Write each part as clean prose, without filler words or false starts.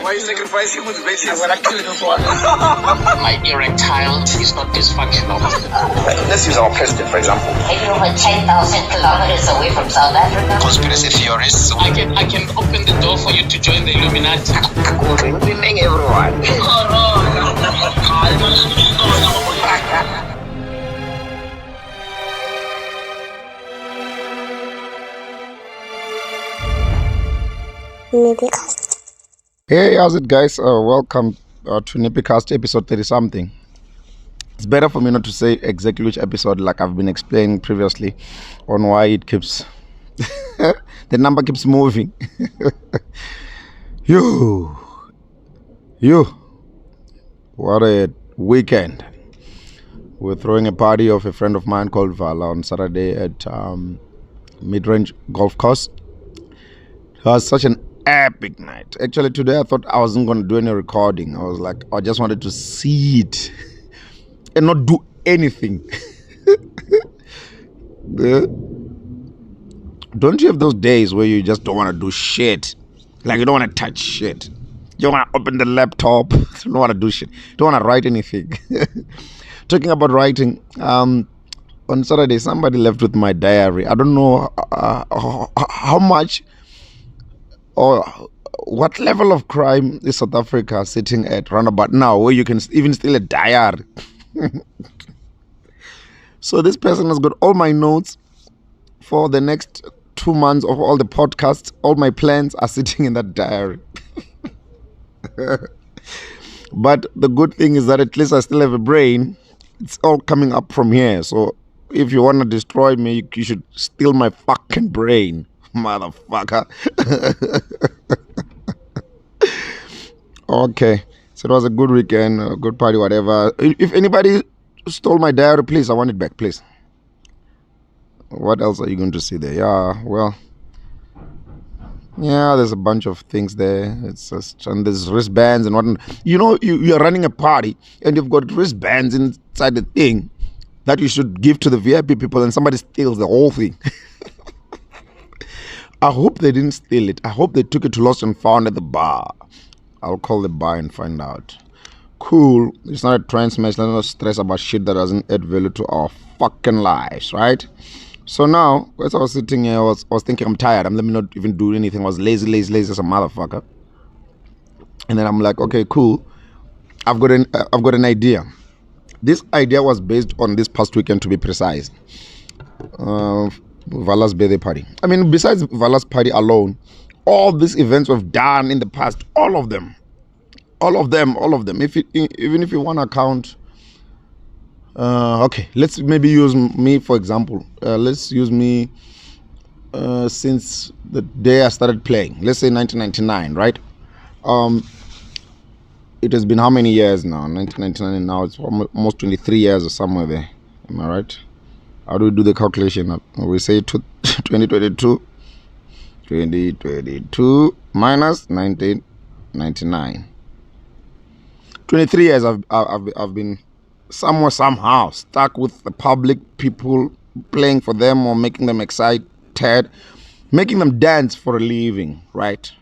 Why are you sacrificing with babies? I'm gonna kill you for My erectile is not dysfunctional. Let's use our president, for example. Maybe over 10,000 kilometers away from South Africa. Conspiracy theorists. I can open the door for you to join the Illuminati. Winning everyone. NippyCast. Hey, how's it, guys? Welcome to NippyCast episode 30 something. It's better for me not to say exactly which episode, like I've been explaining previously on why it keeps the number keeps moving. you what a weekend. We're throwing a party of a friend of mine called Vala on Saturday at mid-range golf course. It was such an epic night. Actually, today I thought I wasn't going to do any recording. I was like, I just wanted to see it and not do anything. Don't you have those days where you just don't want to do shit? Like you don't want to touch shit. You don't want to open the laptop. You don't want to do shit. You don't want to write anything. Talking about writing, on Saturday somebody left with my diary. I don't know how much or what level of crime is South Africa sitting at roundabout now where you can even steal a diary. So this person has got all my notes for the next 2 months of all the podcasts. All my plans are sitting in that diary. But the good thing is that at least I still have a brain. It's all coming up from here. So if you want to destroy me, you should steal my fucking brain, motherfucker. Okay, so it was a good weekend, a good party, whatever. If anybody stole my diary, please, I want it back, please. What else are you going to see there? There's a bunch of things there. It's just, and there's wristbands and whatnot. You know, you're running a party and you've got wristbands inside the thing that you should give to the VIP people, and somebody steals the whole thing. I hope they didn't steal it. I hope they took it to Lost and Found at the bar. I'll call the bar and find out. Cool. It's not a train smash. Let's not stress about shit that doesn't add value to our fucking lives, right? So now, as I was sitting here, I was thinking I'm tired. Let me not even do anything. I was lazy as a motherfucker. And then I'm like, okay, cool. I've got an idea. This idea was based on this past weekend, to be precise. Vala's birthday party. I mean, besides Vala's party alone, all these events we've done in the past, all of them. Even if you want to count, okay, let's maybe use me for example. Let's use me since the day I started playing. Let's say 1999, right? It has been how many years now? 1999, and now it's almost 23 years or somewhere there. Am I right? How do we do the calculation? We say 2022 minus 1999. 23 years I've been somewhere, somehow stuck with the public, people playing for them or making them excited, making them dance for a living, right?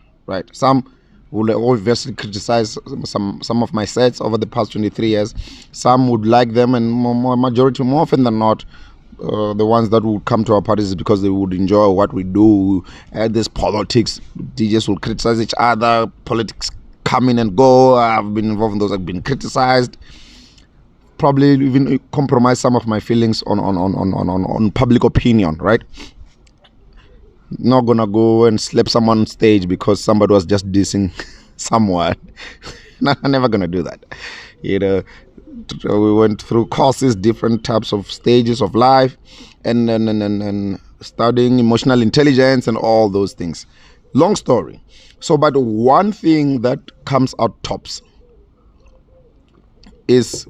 Some will obviously criticize some of my sets over the past 23 years. Some would like them, and majority, more often than not, the ones that would come to our parties is because they would enjoy what we do. There's politics. DJs will criticize each other. Politics come in and go. I've been involved in those. I've been criticized. Probably even compromise some of my feelings on public opinion, right? Not gonna go and slap someone on stage because somebody was just dissing someone. I'm never gonna do that. You know, we went through courses, different types of stages of life, and studying emotional intelligence and all those things. Long story. So, but one thing that comes out tops is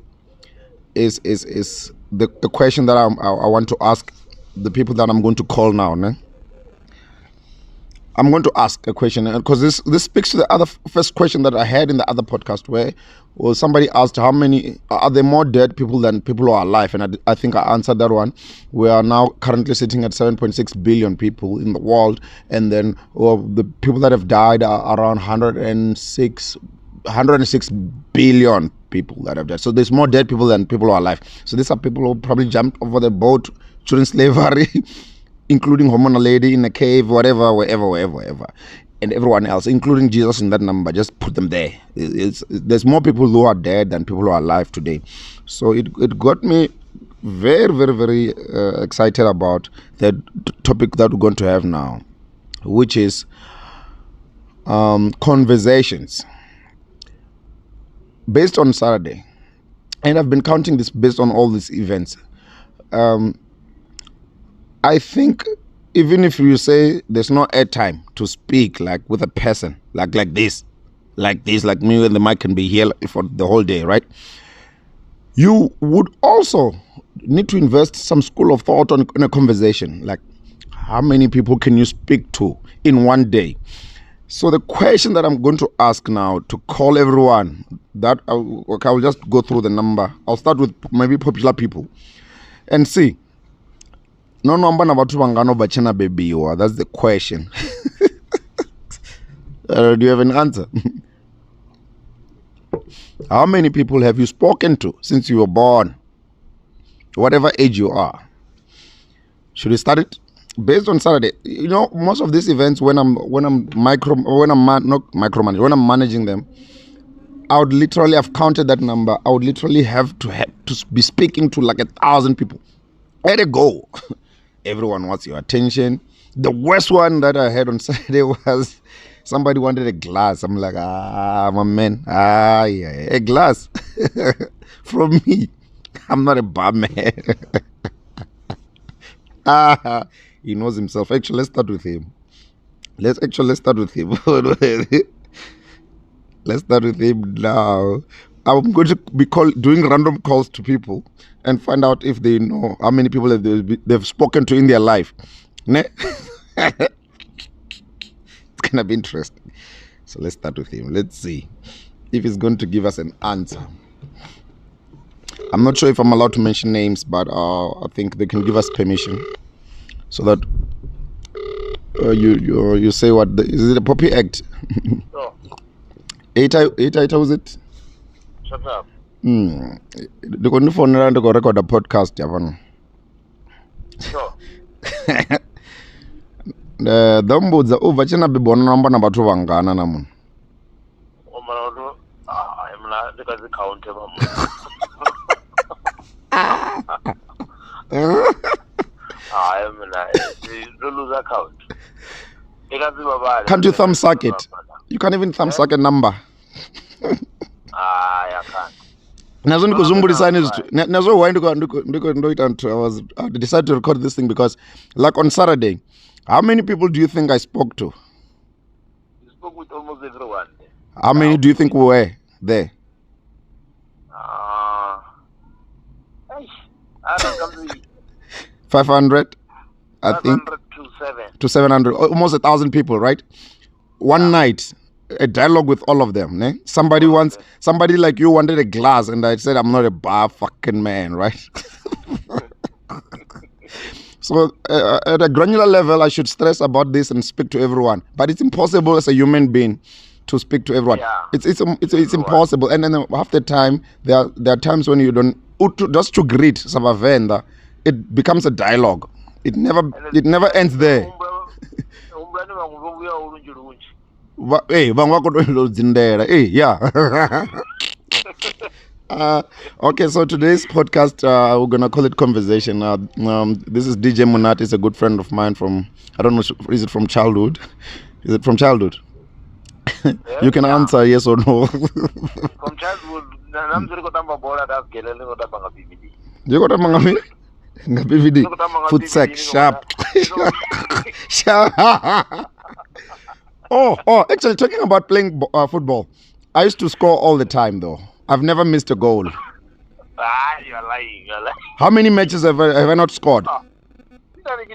the question that I want to ask the people that I'm going to call now. I'm going to ask a question because this speaks to the other first question that I had in the other podcast where somebody asked how many are there more dead people than people who are alive, and I think I answered that one. We are now currently sitting at 7.6 billion people in the world, and then the people that have died are around 106 billion people that have died. So there's more dead people than people who are alive. So these are people who probably jumped over the boat during slavery, including Hormonal Lady in a cave, wherever, and everyone else, including Jesus in that number. Just put them there. There's more people who are dead than people who are alive today. So it got me very, very, very excited about the topic that we're going to have now, which is conversations based on Saturday. And I've been counting this based on all these events. I think even if you say there's no airtime to speak like with a person, like this, like me and the mic can be here for the whole day, right? You would also need to invest some school of thought on a conversation. Like, how many people can you speak to in one day? So the question that I'm going to ask now to call everyone, that I'll just go through the number. I'll start with maybe popular people and see. No number number two bangano bachena bebiwa. That's the question. Do you have an answer? How many people have you spoken to since you were born? Whatever age you are. Should we start it? Based on Saturday, you know, most of these events when I'm managing them, I would literally have counted that number. I would literally have to be speaking to like 1,000 people. Let it go. Everyone wants your attention. The worst one that I had on Saturday was somebody wanted a glass. I'm like, my man, yeah, a glass from me. I'm not a bar man. He knows himself. Actually, let's start with him. Let's start with him. Let's start with him now. I'm going to be doing random calls to people and find out if they know how many people they've spoken to in their life. It's gonna be interesting. So let's start with him. Let's see if he's going to give us an answer. I'm not sure if I'm allowed to mention names, but I think they can give us permission so that you say what is it a Poppy Act? No. 8 was it? Shut up. The going phone around to go record a podcast, Japan. Sure. The Dumboods over China be born number 2 Wangana Namun. I'm not because the countable. I am the loser count. Can't you thumb suck it? You can't even thumb suck a number. I can't. Nazo nikuzumbulisa nazo why I decided to record this thing because like on Saturday, how many people do you think I spoke to? You spoke with almost everyone. How many do you think were there? I don't come to 500, I think. 500 to 700, almost 1,000 people, right? One night, a dialogue with all of them. Ne? Somebody like you wanted a glass, and I said, I'm not a bar fucking man, right? So at a granular level, I should stress about this and speak to everyone. But it's impossible as a human being to speak to everyone. Yeah. It's impossible. And then half the time, there are times when you don't, just to greet Savavenda, it becomes a dialogue. It never ends there. Hey, yeah. Okay, so today's podcast, we're gonna call it Conversation. This is DJ Munat. He's a good friend of mine from, I don't know, is it from childhood? Is it from childhood? You can answer yes or no. From childhood, You got a mangami? Foot sack, sharp. Sharp. Oh, actually, talking about playing football, I used to score all the time, though. I've never missed a goal. You're lying. How many matches have I not scored? Hey,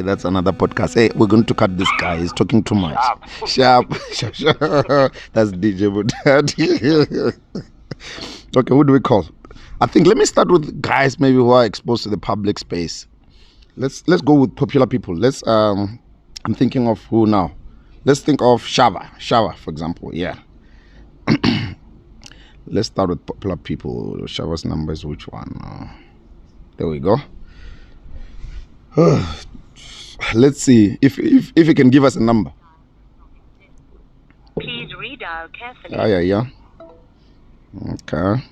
that's another podcast. Hey, we're going to cut this guy. He's talking too much. Sharp. That's DJ Budad. Okay, who do we call? I think let me start with guys maybe who are exposed to the public space. Let's go with popular people. I'm thinking of who now. Let's think of Shava, for example. Yeah. Let's start with popular people. Shava's number is which one? There we go. Let's see if you can give us a number. Please redial carefully. Yeah. Okay.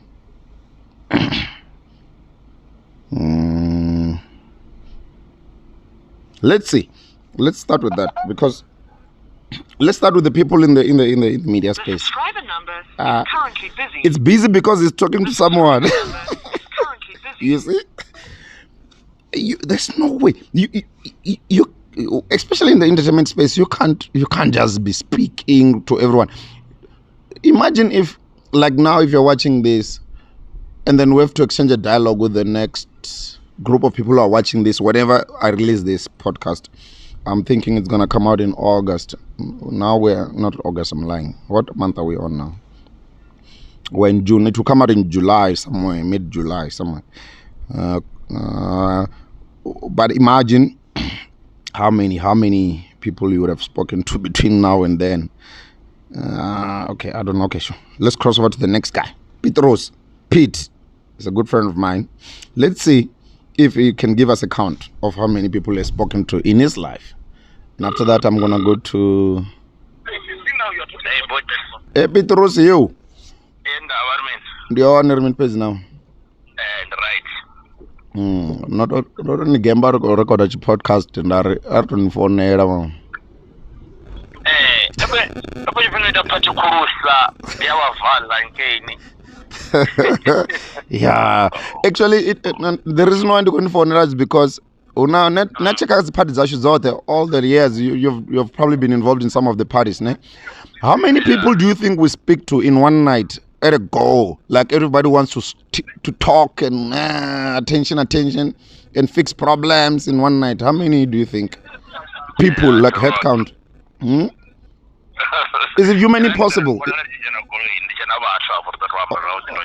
Let's see. Let's start with that because let's start with the people in the media space. Subscriber number is currently busy. It's busy because it's talking to someone. You see? There's no way. You especially in the entertainment space, you can't just be speaking to everyone. Imagine if, like now, if you're watching this, and then we have to exchange a dialogue with the next group of people who are watching this. Whenever I release this podcast, I'm thinking it's gonna come out in August. Now we're not August. I'm lying. What month are we on now? We're in June. It will come out in July somewhere, mid-July somewhere. But imagine how many people you would have spoken to between now and then. Okay, I don't know. Okay, sure. Let's cross over to the next guy. Pete is a good friend of mine. Let's see if he can give us a count of how many people he has spoken to in his life. And after that, I'm gonna go to. Hey, Petros, you. The owner page now. Not only Gamba or record a podcast and are on phone. Yeah, actually, there is no one to go for is because not check out the parties out there. All the years you've probably been involved in some of the parties, ne? How many people do you think we speak to in one night at a go? Like everybody wants to talk and attention and fix problems in one night. How many do you think? People like head count. Is it humanly possible?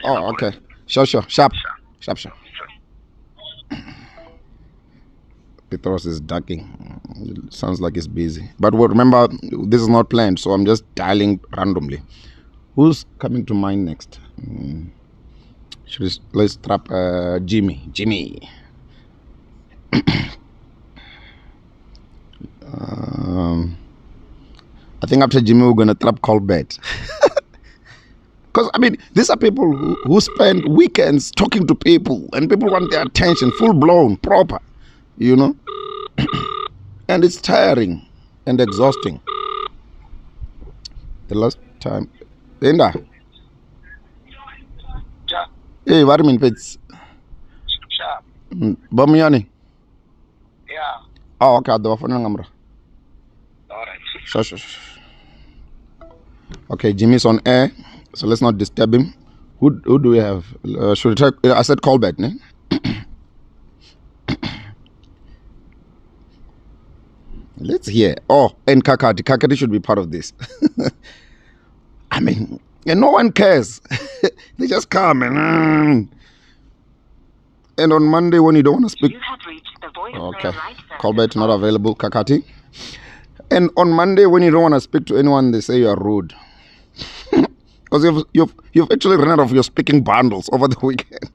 Oh, okay. Sure. Sharp. Petros is ducking. It sounds like he's busy. But remember, this is not planned, so I'm just dialing randomly. Who's coming to mind next? Let's trap Jimmy. I think after Jimmy, we're going to trap Colbert. Because, I mean, these are people who spend weekends talking to people, and people want their attention, full-blown, proper, you know? And it's tiring and exhausting. The last time... Linda? Hey, what do you mean, Pits? Bamiani? Yeah. Oh, okay, I'll do it for now. Alright. Sure. Okay, Jimmy's on air, so let's not disturb him. Who do we have? Should we try? I said Colbert, ne? Let's hear. Oh, and Kakati. Kakati should be part of this. I mean, and no one cares. They just come and on Monday when you don't want to speak. You have reached the voicemail Okay, right service. Colbert not available. Kakati. And on Monday when you don't want to speak to anyone, they say you are rude. Because you've actually run out of your speaking bundles over the weekend.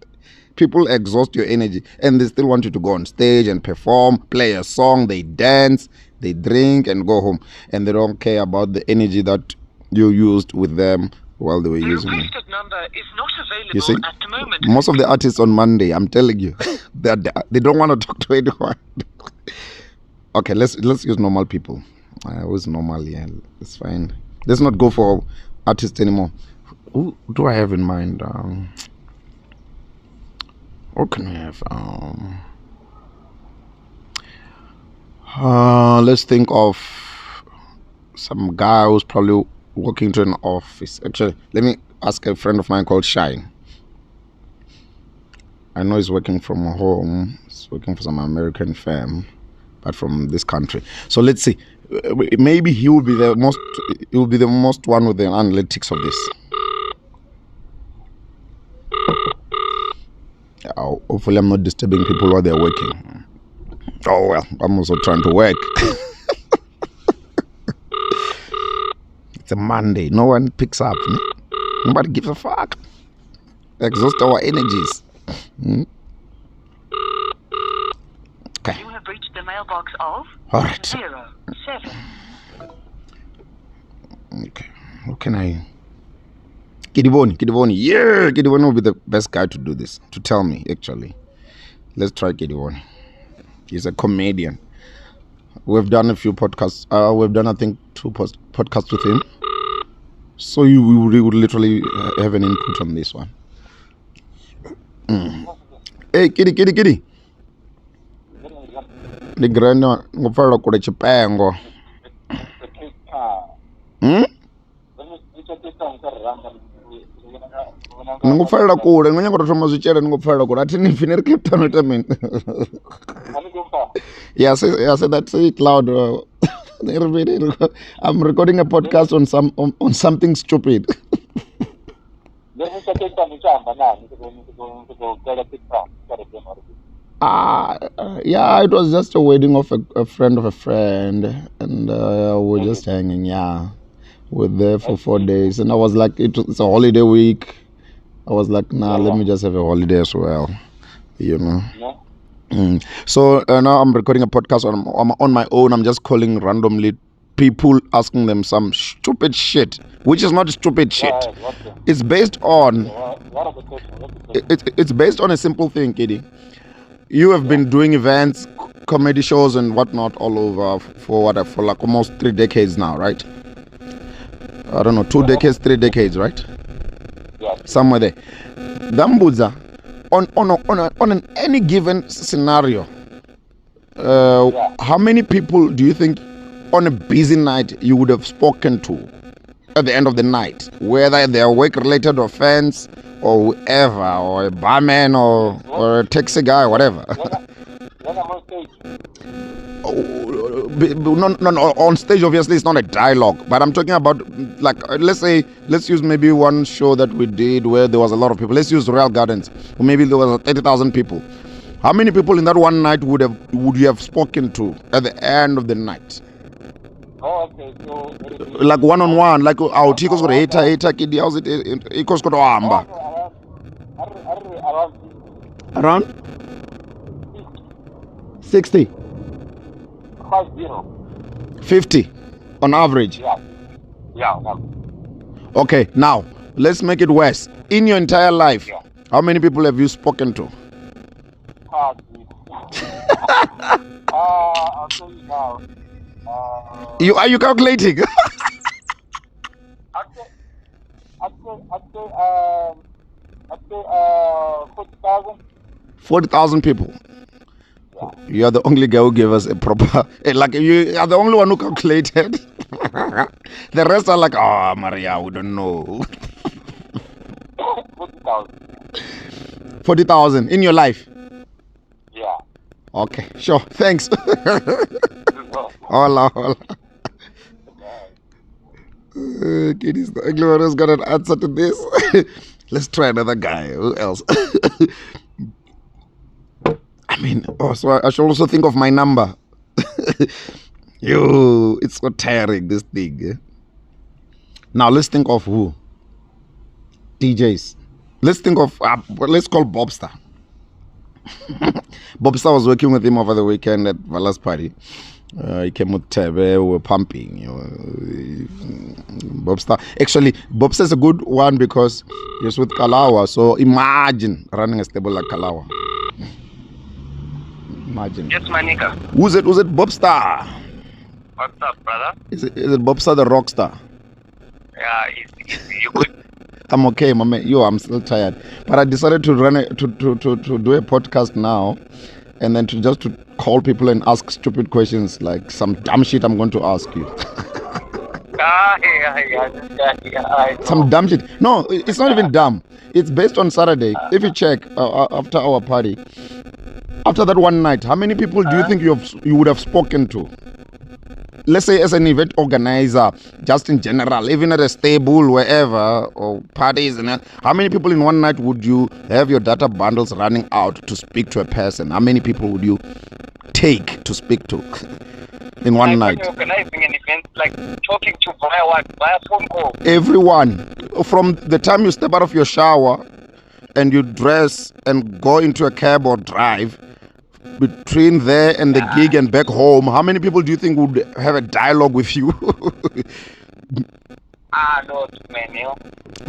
People exhaust your energy and they still want you to go on stage and perform, play a song, they dance, they drink and go home. And they don't care about the energy that you used with them while they were The using it. requested number is not available You see, at the moment. most of the artists on Monday, I'm telling you, they don't want to talk to anyone. Okay, let's use normal people. Who's normal? Yeah, it's fine. Let's not go for artists anymore. Who do I have in mind? What can we have? Let's think of some guy who's probably working to an office. Actually, let me ask a friend of mine called Shine. I know he's working from home. He's working for some American firm, but from this country. So let's see. Maybe he will be the most. He will be the most one with the analytics of this. Hopefully, I'm not disturbing people while they're working. Oh well, I'm also trying to work. It's a Monday. No one picks up. Nobody gives a fuck. Exhaust our energies. Okay. You have reached the mailbox of All right. 07. Okay. How can I? Kidiboni. Yeah, Kidiboni will be the best guy to do this. To tell me, actually. Let's try Kidiboni. He's a comedian. We've done a few podcasts. We've done, I think, 2 podcasts with him. So we would literally have an input on this one. Hey, Kitty. The grand ngofala kule chipengo. Ngofala kule ngonyanga kuthoma zwichela ngofala kule athi nifine Cape Town utamin. Yeah, say that, say it loud. I'm recording a podcast on something stupid. Yeah, it was just a wedding of a friend of a friend, and we're just hanging. Yeah, we're there for 4 days, and I was like, it's a holiday week. I was like, nah, let me just have a holiday as well, you know. So now I'm recording a podcast on my own. I'm just calling randomly people, asking them some stupid shit, which is not stupid shit. It's based on it's based on a simple thing, Kiddy. You have been doing events, comedy shows, and whatnot all over for like almost 3 decades now, right? I don't know, 2 decades, 3 decades, right? Somewhere there. Dambuza. On any given scenario, how many people do you think on a busy night you would have spoken to at the end of the night? Whether they are work-related or fans or whoever, or a barman or a taxi guy, whatever. No, on stage obviously it's not a dialogue, but I'm talking about, like, let's use maybe one show that we did where there was a lot of people. Let's use Royal Gardens, or maybe there was 30,000 people. How many people in that one night would you have spoken to at the end of the night? Okay, so like one-on-one, like our Tico's got hater kid, how's it? Iko's got amba. Around 60. 50 on average. Yeah. Okay, now let's make it worse. In your entire life, how many people have you spoken to? I'll tell you now. Are you calculating? I'd say 40,000. 40,000 people. You are the only guy who gave us a proper, like, you are the only one who calculated. The rest are like, oh, Maria, we don't know. 40,000. 40,000 in your life? Yeah. Okay, sure. Thanks. Hola. Kitty's the only one who's got an answer to this. Let's try another guy. Who else? I mean, so I should also think of my number. Yo, it's so tiring, this thing. Now let's think of who? DJs. Let's think of, let's call Bobster. Bobster was working with him over the weekend at Vala's party. He came with Tebe, we were pumping. You know. Bobster. Actually, Bobster is a good one because he's with Kalawa. So imagine running a stable like Kalawa. Imagine. Yes, my nigga. Who's it? Bobster? What's up, brother? Is it Bobster the rock star? Yeah, you good? I'm okay, my man. I'm still tired. But I decided to to do a podcast now, and then to call people and ask stupid questions like some dumb shit I'm going to ask you. Some dumb shit. No, it's not even dumb. It's based on Saturday. If you check after our party, after that one night, how many people do you think you would have spoken to? Let's say as an event organizer, just in general, even at a stable, wherever, or parties, and how many people in one night would you have your data bundles running out to speak to a person? How many people would you take to speak to in one night? When you're organizing an event, like talking to via what? Via phone call? Everyone. From the time you step out of your shower and you dress and go into a cab or drive, between there and the gig and back home, how many people do you think would have a dialogue with you? No, man, you know.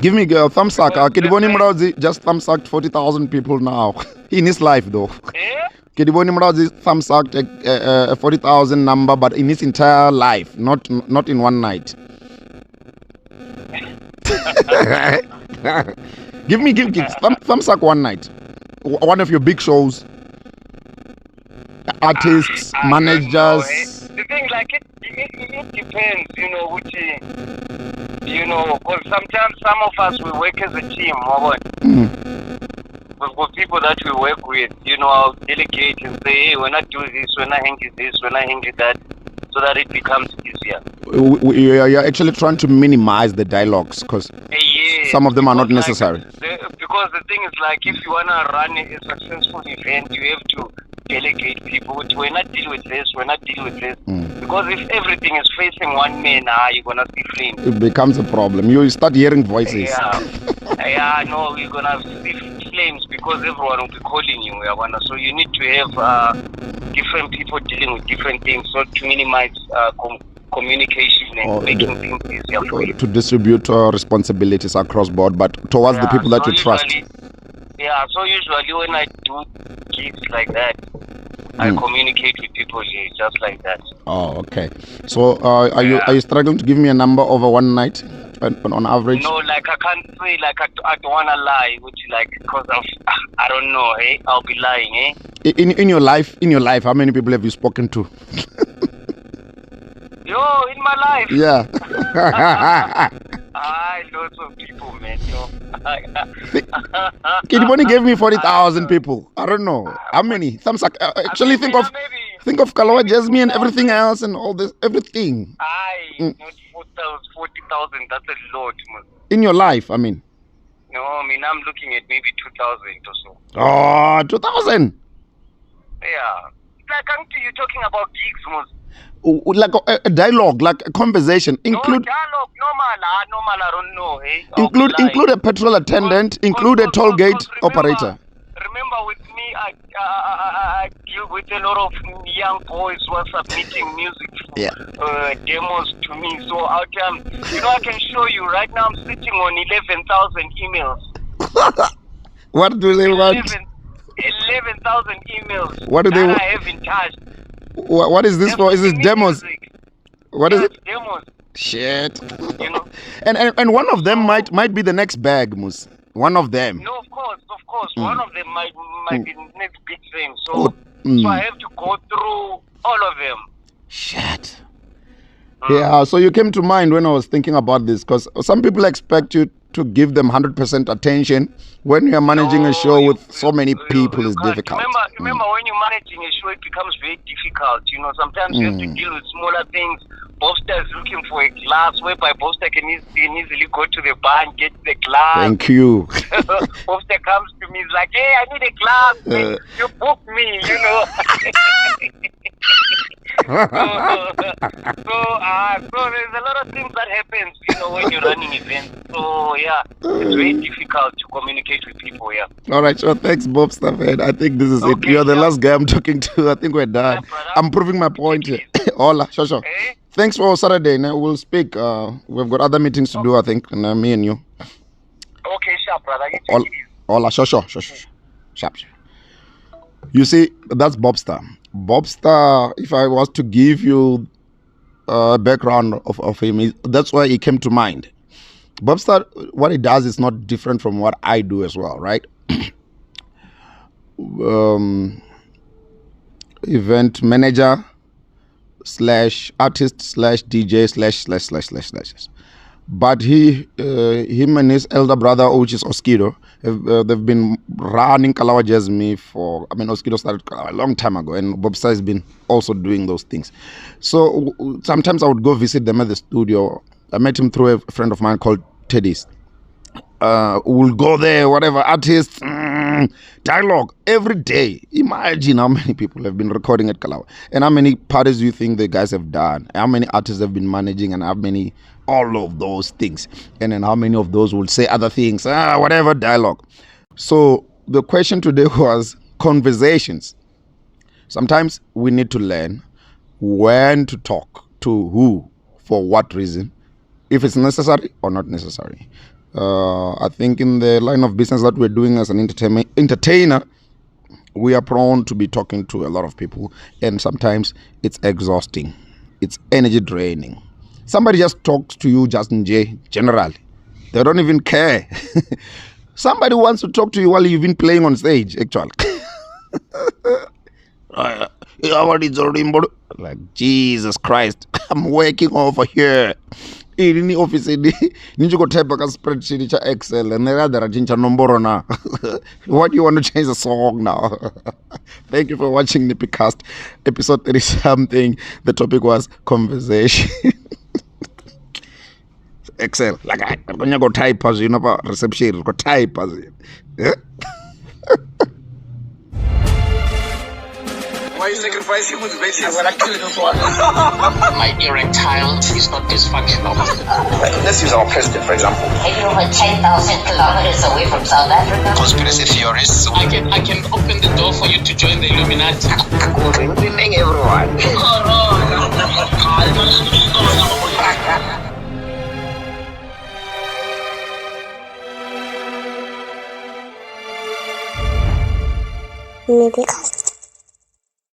Give me a thumbs up. Kediboni Mrazi just thumbs up 40,000 people now in his life, though. Yeah? Kediboni Mrazi thumbs up a 40,000 number, but in his entire life, not in one night. give thumbs up one night. One of your big shows. Artists, managers. The thing, like, it depends, you know, which, because sometimes some of us, we work as a team. We've got people that we work with, I'll delegate and say, hey, when I do this, when I hang this, when I hang that, so that it becomes easier. You're actually trying to minimize the dialogues because some of them are not necessary. Because the thing is, like, if you want to run a successful event, you have to delegate people. We're not deal with this, we're not deal with this. Because if everything is facing one man, you're going to see flames. It becomes a problem. You start hearing voices. No, you're going to see flames because everyone will be calling you. So you need to have different people dealing with different things so to minimize communication and making things easier for you. To distribute responsibilities across board, but towards the people that you trust. So usually when I do gigs like that, I communicate with people just like that. Oh, okay. So are you struggling to give me a number over one night on average? No, like I can't say, like I don't want to lie, which like because I don't know, I'll be lying, In your life, how many people have you spoken to? In my life. Yeah. Lots of people, man. Kidiboni gave me 40,000 people. I don't know how many. Think of Kalawa Jasmine and everything else and all this, everything. Not 40,000. That's a lot, man. In your life, I mean. No, I'm looking at maybe 2,000 or so. Oh, 2,000. Yeah. Like, you're talking about gigs, man. Like a dialogue, like a conversation. Include dialogue, normal, I don't know. Include a petrol attendant, include a toll gate operator. Remember, with me, I deal with a lot of young boys who are submitting music demos to me. So I can show you right now. I'm sitting on 11,000 emails. What do they want? 11,000 emails. What do they want? I haven't touched. What is this for? Is this demos? Music. What is it? Demos. Shit. And one of them might be the next bag, Mus. One of them. No, of course. One of them might be the next big thing. So I have to go through all of them. Shit. Yeah, so you came to mind when I was thinking about this, because some people expect you to give them 100% attention. When you're managing a show with so many people, it's difficult. Remember when you're managing a show, it becomes very difficult. Sometimes you have to deal with smaller things. Bobster is looking for a glass, whereby Bobster can easily go to the bar and get the glass. Thank you. Bobster comes to me, he's like, hey, I need a glass. You book me, So there's a lot of things that happens, when you're running events. So it's very difficult to communicate with people. All right, so thanks, Bobster. I think this is it. You're the last guy I'm talking to. I think we're done. I'm proving my point here. Hola, Shosho. Hey? Thanks for Saturday. Now we'll speak. We've got other meetings to do, I think, and me and you. Okay, sharp, brother. You take it easy. Hola, Shosho. Sharp. You see, that's Bobster. Bobster, if I was to give you a background of him, that's why he came to mind. Bobster, what he does is not different from what I do as well, right? Event manager, slash artist slash DJ slash. But him and his elder brother, which is Oskido, they've been running Kalawa Jazz for, Oskido started a long time ago, and Bobsa has been also doing those things. So sometimes I would go visit them at the studio. I met him through a friend of mine called Teddy's. We'll go there, whatever, artists, dialogue every day. Imagine how many people have been recording at Kalawa, and how many parties do you think the guys have done, how many artists have been managing, and how many, all of those things, and then how many of those will say other things, whatever, dialogue. So the question today was conversations. Sometimes we need to learn when to talk to who, for what reason, if it's necessary or not necessary. I think in the line of business that we're doing as an entertainer, we are prone to be talking to a lot of people, and sometimes it's exhausting. It's energy draining. Somebody just talks to you just in generally. They don't even care. Somebody wants to talk to you while you've been playing on stage, actually. Like, Jesus Christ, I'm working over here. In the office, you need to go type a spreadsheet cha Excel and rather change a number now. What do you want to change the song now? Thank you for watching NippyCast episode 30 something. The topic was conversation. Excel, like I'm gonna go type as you know, reception, go type as Why you sacrificing motivation? I'm gonna kill this one. My erectile is not dysfunctional. Let's use our president, for example. Are you over 10,000 kilometers away from South Africa? Conspiracy theorists. I can open the door for you to join the Illuminati. Good evening, everyone. NippyCast.